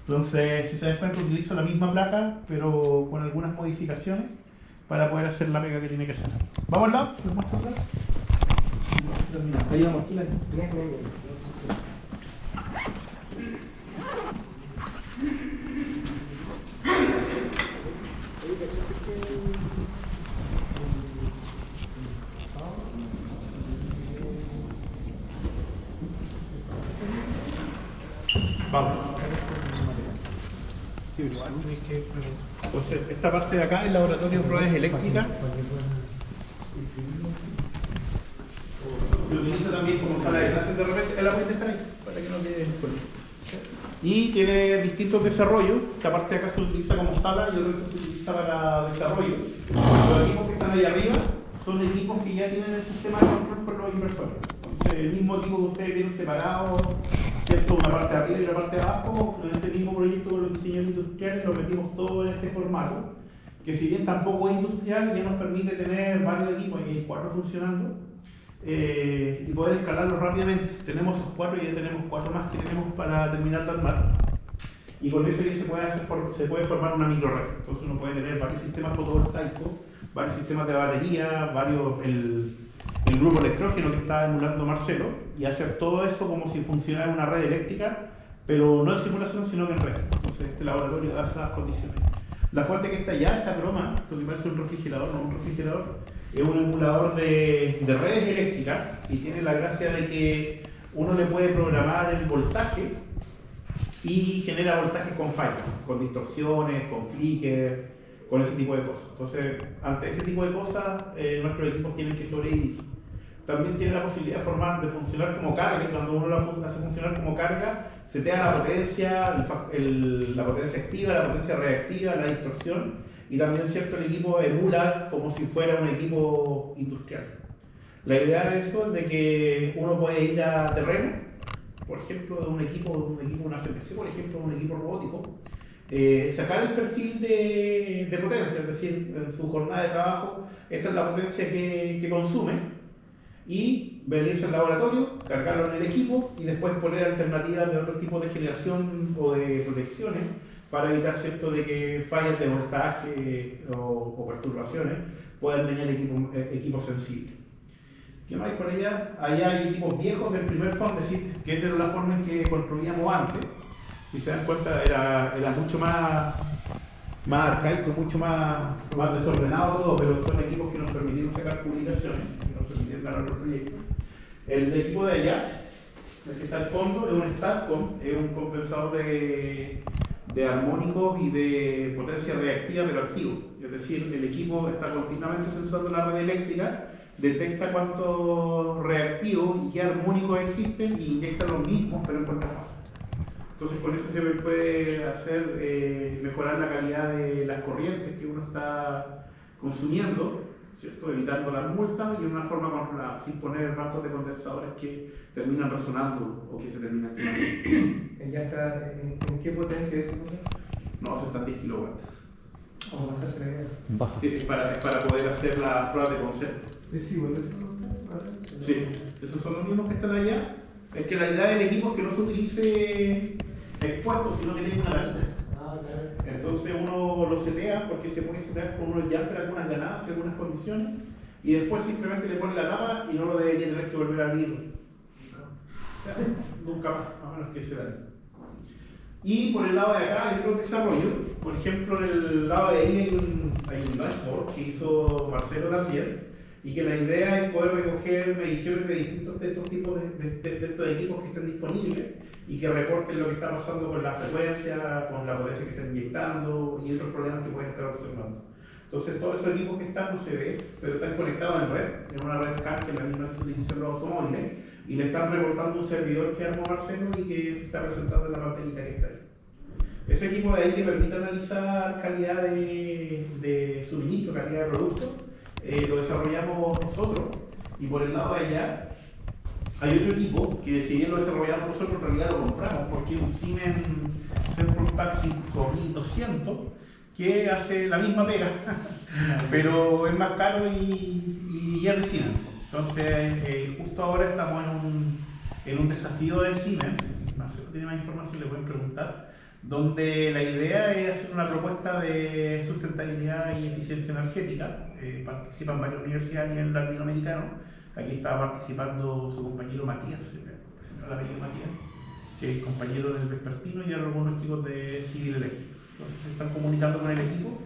[SPEAKER 1] Entonces, si se dan cuenta, utilizo la misma placa pero con algunas modificaciones para poder hacer la pega que tiene que hacer. ¿Vamos al lado? ¿Les muestro acá? Ahí vamos, aquí la vamos. Entonces, esta parte de acá, el laboratorio de pruebas eléctricas, se utiliza también como sala de clases de repente. La puedes dejar ahí para que no quede suelto. Y tiene distintos desarrollos. Esta parte de acá se utiliza como sala y el resto se utiliza para desarrollo. Los equipos que están ahí arriba son equipos que ya tienen el sistema de control con los inversores. Entonces, el mismo equipo que ustedes vieron separado, ¿cierto? Una parte de arriba y una parte de abajo, en este mismo proyecto con los diseños industriales lo metimos todo en este formato, que si bien tampoco es industrial, ya nos permite tener varios equipos, y hay 4 funcionando, y poder escalarlos rápidamente. Tenemos esos 4 y ya tenemos 4 más que tenemos para terminar de armar. Y con eso ya se puede formar una microred. Entonces uno puede tener varios sistemas fotovoltaicos, varios sistemas de batería, el grupo electrógeno que está emulando Marcelo, y hacer todo eso como si funcionara en una red eléctrica, pero no en simulación, sino que en red. Entonces este laboratorio da esas condiciones. La fuente que está allá, esa broma, esto que parece un refrigerador, no un refrigerador, es un emulador de redes eléctricas y tiene la gracia de que uno le puede programar el voltaje y genera voltajes con fallas, con distorsiones, con flicker, con ese tipo de cosas. Entonces, ante ese tipo de cosas, nuestros equipos tienen que sobrevivir. También tiene la posibilidad de funcionar como carga, y cuando uno la hace funcionar como carga, setea la potencia, la potencia activa, la potencia reactiva, la distorsión, y también cierto el equipo emula como si fuera un equipo industrial. La idea de eso es de que uno puede ir a terreno, por ejemplo, de un equipo, una CPC, por ejemplo, un equipo robótico, sacar el perfil de potencia, es decir, en su jornada de trabajo, esta es la potencia que consume, y venirse al laboratorio, cargarlo en el equipo y después poner alternativas de otro tipo de generación o de protecciones para evitar, ¿cierto?, de que fallas de voltaje o perturbaciones puedan dañar equipos sensibles. ¿Qué más hay por allá? Allá hay equipos viejos del primer Fondesit, que esa era la forma en que construíamos antes. Si se dan cuenta, era mucho más arcaico, mucho más desordenado todo, pero son equipos que nos permitieron sacar publicaciones, que nos permitieron ganar los proyectos. El equipo de allá, el que está al fondo, es un STATCOM, es un compensador de armónicos y de potencia reactiva pero activo. Es decir, el equipo está continuamente sensando la red eléctrica, detecta cuántos reactivos y qué armónicos existen y inyecta los mismos pero en cuarta fase. Entonces con eso se puede hacer mejorar la calidad de las corrientes que uno está consumiendo, ¿cierto?, evitando las multas y de una forma controlada, sin poner bancos de condensadores que terminan resonando o que se terminan quemando.
[SPEAKER 3] ¿Ya está en qué potencia es ese motor?
[SPEAKER 1] No, eso está en 10 kilowatts.
[SPEAKER 3] ¿Cómo vas a hacer la
[SPEAKER 2] Baja.
[SPEAKER 1] Sí, es para poder hacer las pruebas de concepto.
[SPEAKER 3] Es igual, ¿es igual?
[SPEAKER 1] Sí, esos son los mismos que están allá. Es que la idea del equipo es que no se utilice expuesto, sino que tenga una varita. Entonces uno lo setea porque se puede setear con unos jumpers, algunas ganadas, y algunas condiciones, y después simplemente le pone la tapa y no lo debería tener que volver a abrir. O sea, nunca más, a menos que se dañe. Y por el lado de acá hay otro desarrollo. Por ejemplo, en el lado de ahí hay un dashboard que hizo Marcelo también, y que la idea es poder recoger mediciones de distintos de estos tipos de estos equipos que estén disponibles y que reporten lo que está pasando con la frecuencia, con la potencia que están inyectando y otros problemas que pueden estar observando. Entonces todos esos equipos que están no se ven, pero están conectados en red, en una red CAN que es la misma que se utiliza en los automóviles, y le están reportando un servidor que armó Marcelo y que se está presentando en la pantallita que está ahí. Ese equipo de ahí que permite analizar calidad de suministro, calidad de producto, lo desarrollamos nosotros, y por el lado de allá hay otro equipo que si bien lo desarrollamos nosotros en realidad lo compramos porque es un Siemens Central 5200 que hace la misma pega pero es más caro y es de Siemens. Entonces justo ahora estamos en un desafío de Siemens, no sé si tiene más información, le pueden preguntar, donde la idea es hacer una propuesta de sustentabilidad y eficiencia energética. Participan varias universidades a nivel latinoamericano. Aquí está participando su compañero Matías, se me va el apellido Matías, que es compañero del Vespertino, y algunos chicos de Civil Eléctrico. Entonces se están comunicando con el equipo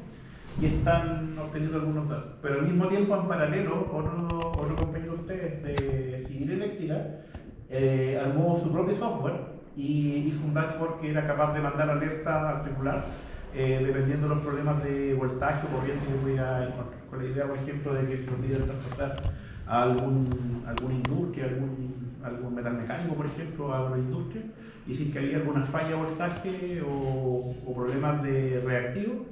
[SPEAKER 1] y están obteniendo algunos datos. Pero al mismo tiempo, en paralelo, otro compañero de ustedes de Civil Eléctrica armó su propio software y hizo un dashboard que era capaz de mandar alertas al celular dependiendo de los problemas de voltaje o corriente que pudiera encontrar. Con la idea, por ejemplo, de que se olvide traspasar a alguna industria, algún metal mecánico, por ejemplo, a una industria, y si es que había alguna falla de voltaje o problemas de reactivo,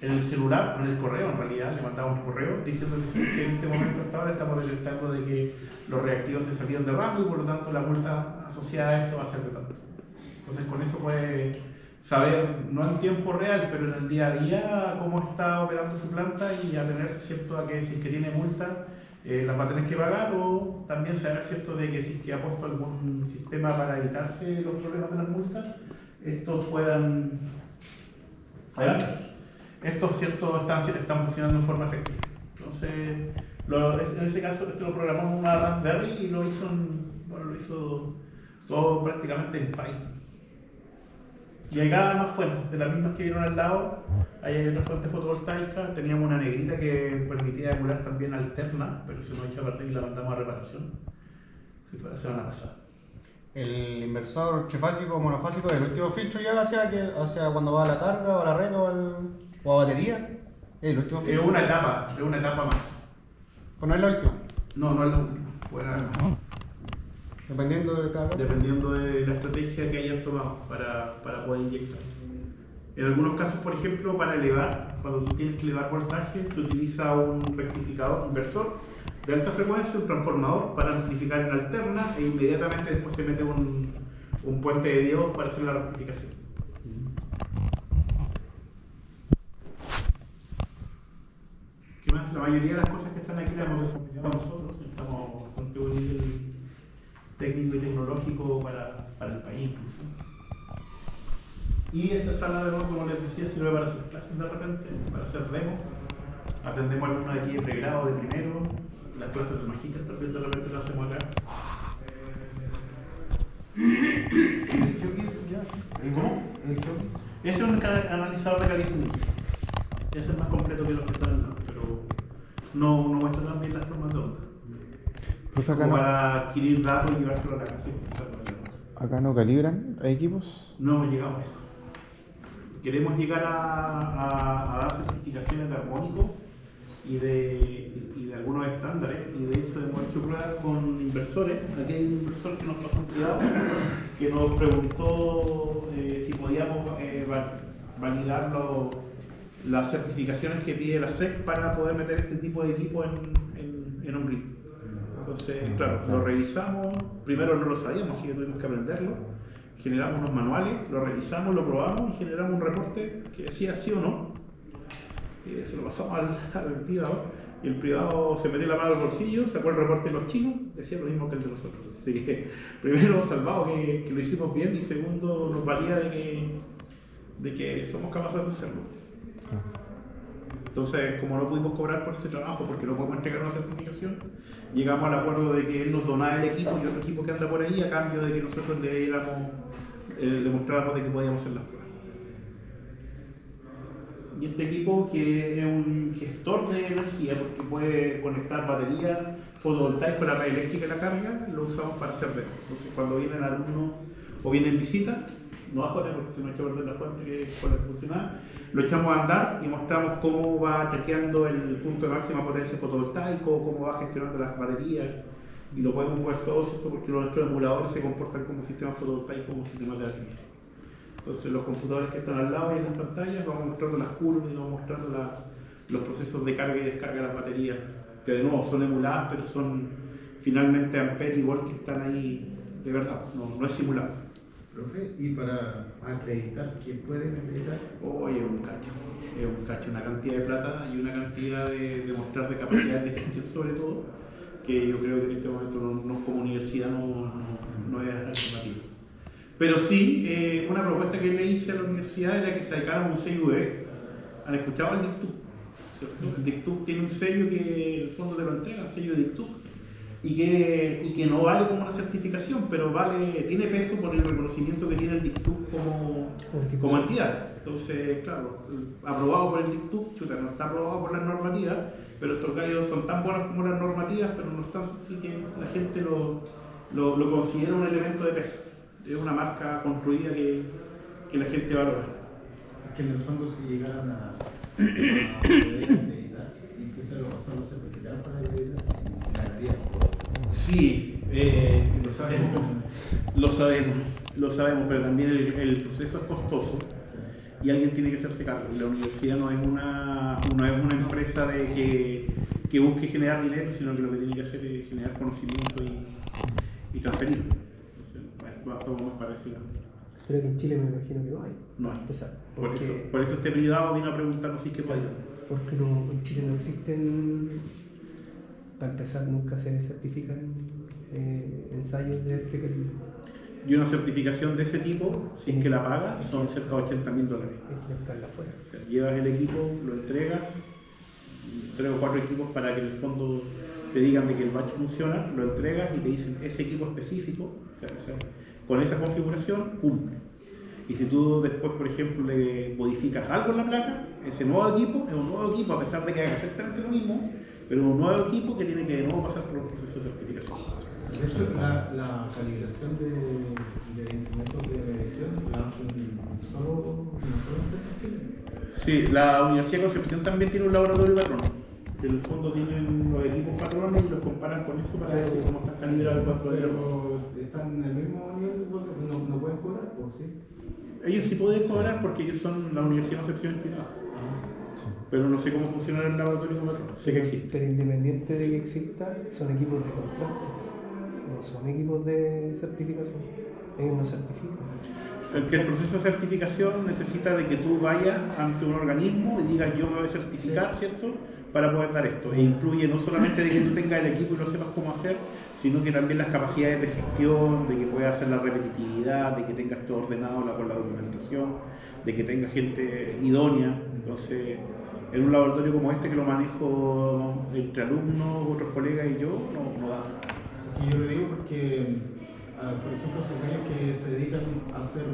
[SPEAKER 1] en el celular, o en el correo en realidad, le mandamos un correo diciendo que en este momento hasta ahora estamos detectando de que los reactivos se salían de rango y por lo tanto la multa asociada a eso va a ser de tanto. Entonces con eso puede saber, no en tiempo real, pero en el día a día cómo está operando su planta y atenerse cierto a que si es que tiene multa las va a tener que pagar, o también saber cierto de que si es que ha puesto algún sistema para evitarse los problemas de las multas, estos puedan estos ciertos están funcionando en forma efectiva. Entonces, en ese caso, esto lo programamos en una Raspberry y lo hizo todo prácticamente en Python. Y hay cada más fuentes, de las mismas que vieron al lado, ahí hay otra fuente fotovoltaica, teníamos una negrita que permitía emular también alterna, pero se nos echa a partir y la mandamos a reparación. Si fue la semana pasada.
[SPEAKER 4] El inversor trifásico o monofásico es el último filtro ya hacia cuando va a la carga o a la red o a batería. Es el último filtro.
[SPEAKER 1] Es una etapa más.
[SPEAKER 4] Pues no es la última.
[SPEAKER 1] No es la última. Puede haber más.
[SPEAKER 4] Dependiendo de cada caso.
[SPEAKER 1] Dependiendo de la estrategia que hayan tomado para poder inyectar. En algunos casos, por ejemplo, para elevar, cuando tú tienes que elevar voltaje, se utiliza un rectificador inversor de alta frecuencia, un transformador para amplificar en alterna, e inmediatamente después se mete un puente de diodos para hacer la rectificación. ¿Qué más? La mayoría de las cosas que están aquí las hemos desarrollado nosotros, estamos contribuyendo a nivel técnico y tecnológico para el país incluso. Y esta sala de nuevo, como les decía, sirve para hacer clases de repente, para hacer demos. Atendemos a alumnos de aquí de pregrado, de primero, las clases de magíster también de repente las hacemos acá.
[SPEAKER 2] ¿El Kyogi es ya? Sí.
[SPEAKER 1] ¿Cómo?
[SPEAKER 2] ¿El Kyogi?
[SPEAKER 1] Ese es un analizador de caliza. Ese es más completo que los que están al lado, pero no muestra tan bien las formas de onda.
[SPEAKER 2] Profe, acá
[SPEAKER 1] Como
[SPEAKER 2] no,
[SPEAKER 1] para adquirir datos y llevárselo a la casa.
[SPEAKER 2] acá no calibran equipos.
[SPEAKER 1] No hemos llegado a eso. Queremos llegar a dar certificaciones de armónico y de algunos estándares, y de hecho hemos hecho pruebas con inversores. Aquí hay un inversor que nos pasó un cuidado, que nos preguntó si podíamos validar las certificaciones que pide la SEC para poder meter este tipo de equipo en un grid. Entonces, claro, lo revisamos, primero no lo sabíamos, así que tuvimos que aprenderlo, generamos unos manuales, lo revisamos, lo probamos y generamos un reporte que decía sí o no. Se lo pasamos al privado, y el privado se metió la mano al bolsillo, sacó el reporte de los chinos, decía lo mismo que el de nosotros. Así que primero salvado que lo hicimos bien, y segundo nos valía de que somos capaces de hacerlo. Entonces, como no pudimos cobrar por ese trabajo porque no podemos entregar una certificación, llegamos al acuerdo de que él nos donaba el equipo y otro equipo que anda por ahí a cambio de que nosotros le demostráramos de que podíamos hacer las pruebas. Y este equipo, que es un gestor de energía porque puede conectar baterías fotovoltaicas con la red eléctrica y la carga, lo usamos para hacer demos. Entonces, cuando vienen alumnos o vienen visitas, no va a joder porque se me ha hecho perder la fuente con la que funcionaba, lo echamos a andar y mostramos cómo va traqueando el punto de máxima potencia fotovoltaico, cómo va gestionando las baterías, y lo podemos ver todo esto porque nuestros emuladores se comportan como sistemas fotovoltaicos, como sistemas de alquiler. Entonces los computadores que están al lado y en las pantallas vamos mostrando las curvas y vamos mostrando los procesos de carga y descarga de las baterías que de nuevo son emuladas, pero son finalmente amperes igual que están ahí de verdad, no es simulado.
[SPEAKER 6] Profe, y para acreditar, ¿quién pueden acreditar?
[SPEAKER 1] Oye, es un cacho, una cantidad de plata y una cantidad de mostrar de capacidades de gestión sobre todo, que yo creo que en este momento no como universidad no es alternativa. Pero sí, una propuesta que le hice a la universidad era que sacaran un sello UV. ¿Han escuchado el DICTUC? ¿Cierto? El DICTUC tiene un sello que el fondo te lo entrega, el sello de DICTUC, y que no vale como una certificación, pero tiene peso por el reconocimiento que tiene el DICTUC como entidad. Entonces, claro, aprobado por el DICTUC, no está aprobado por las normativas, pero estos gallos son tan buenos como las normativas, pero no están así que la gente lo considera un elemento de peso. Es una marca construida que la gente valora.
[SPEAKER 6] Que en el fondo si llegaran a poder acreditar y que se lo pasan los certificados para acreditar, ganarían.
[SPEAKER 1] Sí, lo sabemos, pero también el proceso es costoso y alguien tiene que hacerse cargo. La universidad no es una empresa que busque generar dinero, sino que lo que tiene que hacer es generar conocimiento y transferirlo. Entonces, va todo muy parecido.
[SPEAKER 3] Pero que en Chile me imagino que no hay.
[SPEAKER 1] No hay.
[SPEAKER 3] Empezar,
[SPEAKER 1] Por eso este privado vino a preguntarnos si es que podía.
[SPEAKER 3] Porque en Chile no existen, para empezar, nunca se certifican ensayos de este calibre.
[SPEAKER 1] Y una certificación de ese tipo, si es que la pagas, son cerca de $80.000.
[SPEAKER 3] Hay que buscarla afuera.
[SPEAKER 1] O sea, llevas el equipo, lo entregas, 3 o 4 equipos para que en el fondo te digan de que el batch funciona, lo entregas y te dicen ese equipo específico, con esa configuración, cumple. Y si tú después, por ejemplo, le modificas algo en la placa, ese nuevo equipo es un nuevo equipo, a pesar de que haga exactamente lo mismo, pero un nuevo equipo que tiene que de nuevo pasar por un proceso de certificación.
[SPEAKER 6] De hecho, la calibración de instrumentos de medición la hacen solo empresas que...
[SPEAKER 1] Sí, la Universidad de Concepción también tiene un laboratorio patrón. Que en el fondo tienen los equipos patrones y los comparan con eso para ver cómo están calibrados el cuerpo de hierro.
[SPEAKER 6] Pero están en el mismo nivel, no pueden cobrar, ¿o sí?
[SPEAKER 1] Ellos sí pueden cobrar porque ellos son la Universidad de Concepción privada. Pero no sé cómo funciona el laboratorio patrón. Sé que existe.
[SPEAKER 3] Pero independiente de que exista, son equipos de contrato, no son equipos de certificación. Ellos no certifican.
[SPEAKER 1] El proceso de certificación necesita de que tú vayas ante un organismo y digas yo me voy a certificar, ¿cierto? Para poder dar esto. E incluye no solamente de que tú tengas el equipo y lo sepas cómo hacer, sino que también las capacidades de gestión, de que puedas hacer la repetitividad, de que tengas todo ordenado con la documentación, de que tengas gente idónea. Entonces, en un laboratorio como este que lo manejo entre alumnos, otros colegas y yo, no da.
[SPEAKER 6] Que yo lo digo porque, por ejemplo, esos gallos que se dedican a hacer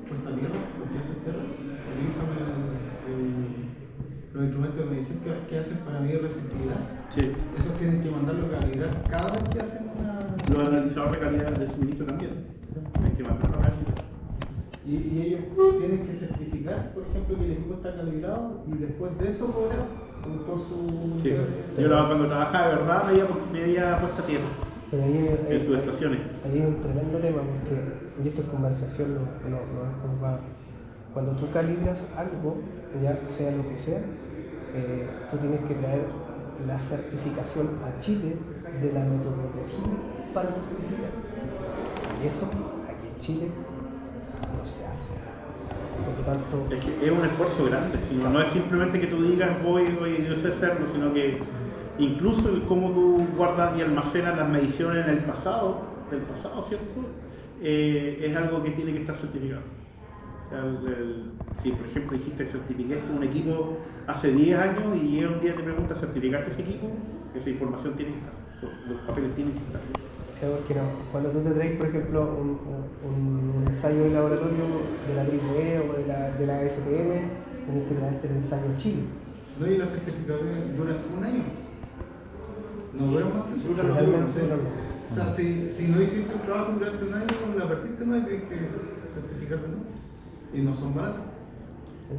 [SPEAKER 6] puesta a tierra, los que hacen tierra, utilizan los instrumentos de medición que hacen para medir resistividad.
[SPEAKER 1] Sí.
[SPEAKER 6] Esos tienen que mandarlo a calibrar cada vez que hacen una...
[SPEAKER 1] Los analizadores de calidad del suministro también. Hay que mandarlo a calidad.
[SPEAKER 6] Y ellos tienen que certificar, por ejemplo, que el equipo está calibrado y después de eso cobrar por su...
[SPEAKER 1] Sí. Yo cuando trabajaba de verdad me había puesta a tierra
[SPEAKER 3] Pero ahí,
[SPEAKER 1] en sus estaciones.
[SPEAKER 3] Ahí hay un tremendo tema porque, y esto es conversación, no es como va. Cuando tú calibras algo, ya sea lo que sea, tú tienes que traer la certificación a Chile de la metodología para certificar. Y eso aquí en Chile no se hace. Por lo tanto,
[SPEAKER 1] Es que es un esfuerzo grande, no es simplemente que tú digas yo sé hacerlo, sino que incluso el cómo tú guardas y almacenas las mediciones en el pasado, ¿cierto? Es algo que tiene que estar certificado. O sea, si por ejemplo dijiste certificaste un equipo hace 10 años y llega un día y te pregunta ¿certificaste ese equipo? Esa información tiene que estar, los papeles tienen que estar.
[SPEAKER 3] porque no, cuando tú te traes, por ejemplo, un ensayo de laboratorio de la AAA o de la STM, tenés que traerte el ensayo a Chile.
[SPEAKER 6] No, y las certificaciones duran un año. No duran más que eso.
[SPEAKER 3] Realmente no.
[SPEAKER 6] O sea, si no hiciste un trabajo durante un año, la perdiste más, tienes que certificarte, ¿no? Y no son baratos.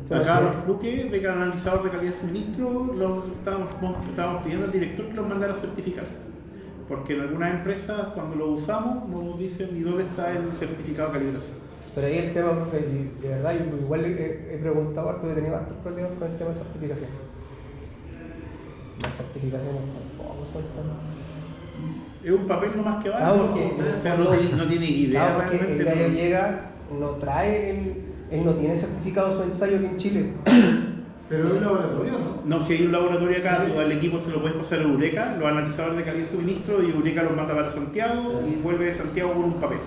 [SPEAKER 1] Acá los fluques de canalizador de calidad de suministro los estábamos pidiendo al director que los mandara a certificar. Porque en algunas empresas cuando lo usamos nos dicen ¿y dónde está el certificado de calibración?
[SPEAKER 3] Pero ahí el tema, profe, de verdad, yo igual he preguntado harto, he tenido hartos problemas con el tema de certificación. las certificaciones tampoco son tan...
[SPEAKER 1] Es un papel nomás que vale.
[SPEAKER 3] Claro, porque-
[SPEAKER 1] o sea, no tiene idea.
[SPEAKER 3] Claro, porque el
[SPEAKER 1] realmente,
[SPEAKER 3] gallo
[SPEAKER 1] ¿no?
[SPEAKER 3] llega, no trae, él no tiene certificado su ensayo aquí en Chile.
[SPEAKER 6] Pero es un laboratorio, ¿no?
[SPEAKER 1] No, si hay un laboratorio acá, tú al equipo se lo puedes pasar a Eureka, los analizadores de calidad de suministro, y Eureka los manda para Santiago y vuelve de Santiago con un papel.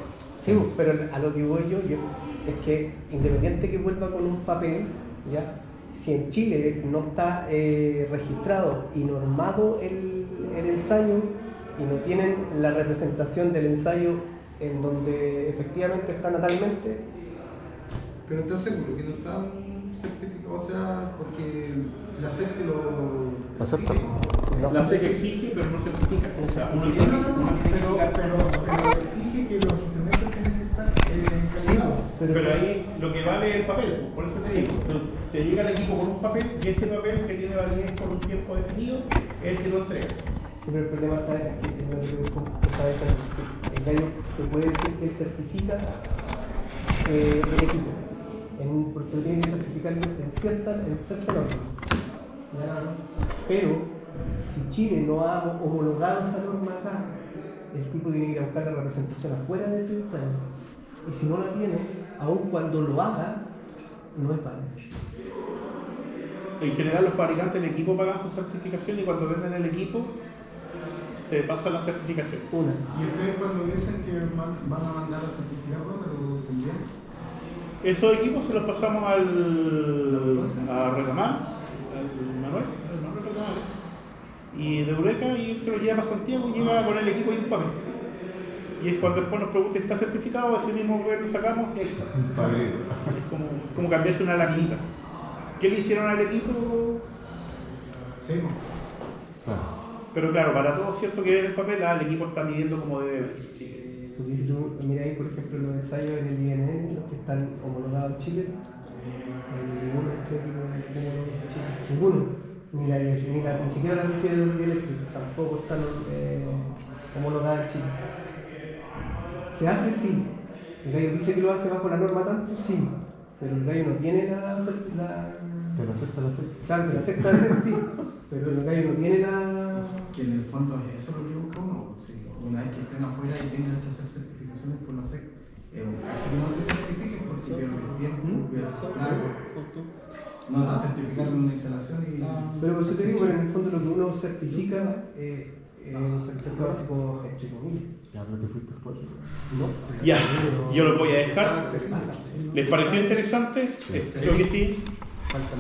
[SPEAKER 3] Sí, pero a lo que voy yo es que independiente que vuelva con un papel, ¿ya? Si en Chile no está registrado y normado el ensayo y no tienen la representación del ensayo en donde efectivamente está natalmente,
[SPEAKER 6] Pero estás seguro que no están certificados, o sea, porque la SEC lo
[SPEAKER 2] ¿Acepta?
[SPEAKER 3] no.
[SPEAKER 1] La SEC exige, pero no certifica. O sea, uno tiene
[SPEAKER 5] Pero exige que los instrumentos tienen que estar encaminados.
[SPEAKER 1] pero ahí lo que vale es el papel, por eso te digo, te llega el equipo con un papel y ese papel que tiene validez por un tiempo definido es el que lo entregas.
[SPEAKER 3] Pero el problema está en que el gallo se puede decir que él certifica el equipo, porque tiene que certificarlo en cierta norma. ¿Ya? Pero si Chile no ha homologado esa norma acá, el tipo tiene que ir a buscar la representación afuera de ese ensayo. Y si no la tiene, aun cuando lo haga, no es válido.
[SPEAKER 1] En general los fabricantes del equipo pagan su certificación y cuando venden el equipo te pasan la certificación.
[SPEAKER 3] Una.
[SPEAKER 6] ¿Y ustedes cuando dicen que van a mandar a certificar dónde lo tendrían?
[SPEAKER 1] Esos equipos se los pasamos a Retamar, al Manuel Retamar, y de Eureka, y él se lo lleva para Santiago y llega con el equipo y un papel. Y es cuando después nos pregunta, ¿está certificado? Ese mismo papel lo sacamos y ahí está. Es como cambiarse una laminita. ¿Qué le hicieron al equipo?
[SPEAKER 6] Sí, ¿no?
[SPEAKER 1] Pero claro, para todo cierto que en el papel, el equipo está midiendo como debe ver. Sí.
[SPEAKER 3] Porque si tú miráis, por ejemplo, los ensayos en el INN, los que están homologados en Chile, ninguno de estos equipos está homologado en Chile. Ninguno. Ni siquiera la energía de eléctrica tampoco están homologadas en Chile. ¿Se hace? Sí. El gallo dice que lo hace bajo la norma tanto, sí. Pero el gallo no tiene la
[SPEAKER 2] Pero acepta la SEC.
[SPEAKER 3] claro, se acepta hacer, sí. Pero el gallo no tiene la...
[SPEAKER 6] Que en el fondo es eso lo que busca uno. Sí, una vez que estén afuera y tengan que hacer certificaciones por la SEC, que no te certifiquen porque pierden el tiempo, no te certificaron una instalación y...
[SPEAKER 3] Pero por eso te digo, pero en el fondo lo que uno certifica es un certificado básico entre comillas.
[SPEAKER 2] Ya, pero te fuiste fuera.
[SPEAKER 3] ¿No?
[SPEAKER 1] Ya, yo lo voy a dejar.
[SPEAKER 3] Pasa.
[SPEAKER 1] ¿Les pareció interesante? Creo que sí.
[SPEAKER 3] Faltan